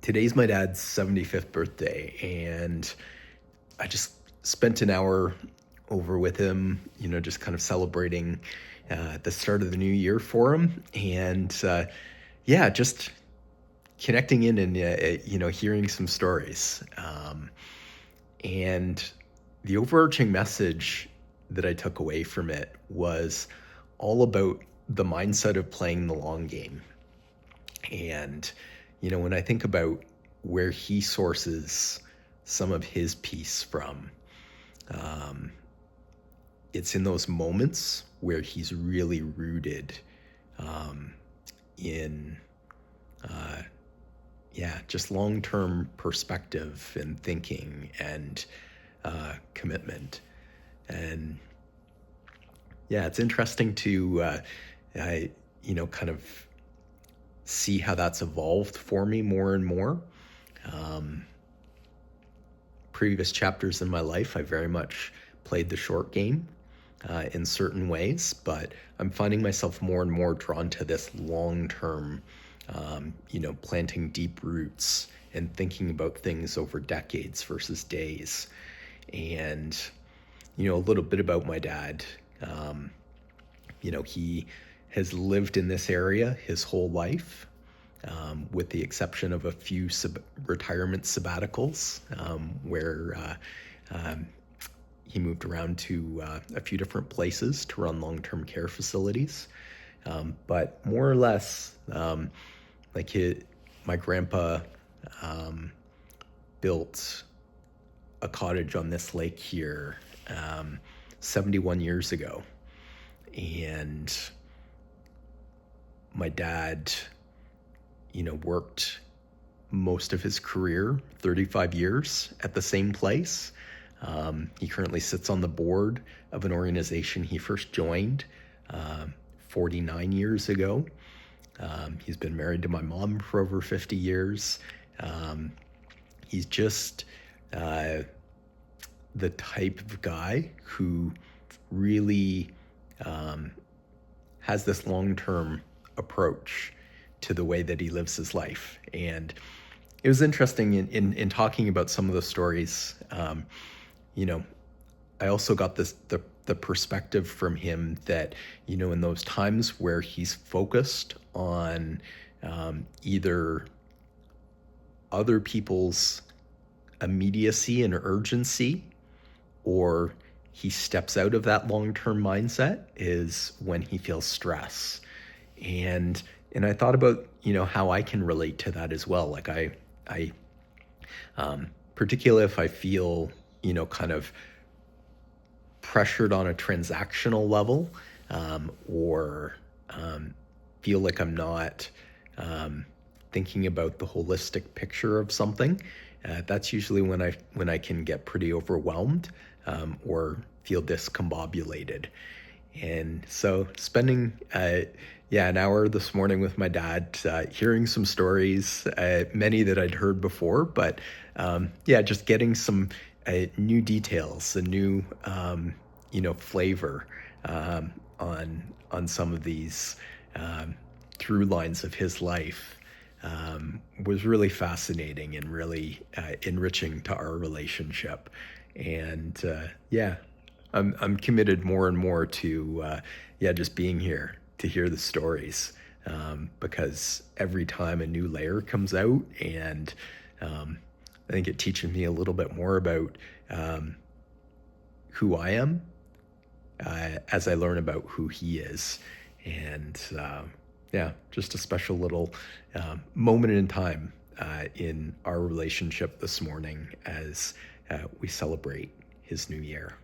Today's my dad's 75th birthday, and I just spent an hour over with him, just kind of celebrating the start of the new year for him. And yeah, just connecting in and, hearing some stories. And the overarching message that I took away from it was all about the mindset of playing the long game. And, when I think about where he sources some of his peace from, um, it's in those moments where he's really rooted um, in, just long-term perspective and thinking and commitment. And yeah, it's interesting to, kind of see how that's evolved for me more and more. Um, Previous chapters in my life, I very much played the short game in certain ways, but I'm finding myself more and more drawn to this long-term, planting deep roots and thinking about things over decades versus days. And, a little bit about my dad. He has lived in this area his whole life, with the exception of a few retirement sabbaticals, where he moved around to a few different places to run long-term care facilities. But more or less, my grandpa built a cottage on this lake here 71 years ago. And my dad, worked most of his career, 35 years, at the same place. He currently sits on the board of an organization he first joined 49 years ago. He's been married to my mom for over 50 years. He's just the type of guy who really has this long-term approach to the way that he lives his life. And it was interesting in talking about some of the stories. I also got the perspective from him that, in those times where he's focused on either other people's immediacy and urgency, or he steps out of that long-term mindset, is when he feels stress. And I thought about, how I can relate to that as well. Like I particularly if I feel, kind of pressured on a transactional level, or feel like I'm not thinking about the holistic picture of something. That's usually when I can get pretty overwhelmed, or feel discombobulated. And so spending an hour this morning with my dad, hearing some stories, many that I'd heard before, but just getting some new details, a new flavor on some of these through lines of his life, was really fascinating and really enriching to our relationship. And I'm committed more and more to just being here to hear the stories, because every time a new layer comes out, and I think it teaches me a little bit more about who I am as I learn about who he is. And just a special little moment in time in our relationship this morning as we celebrate his new year.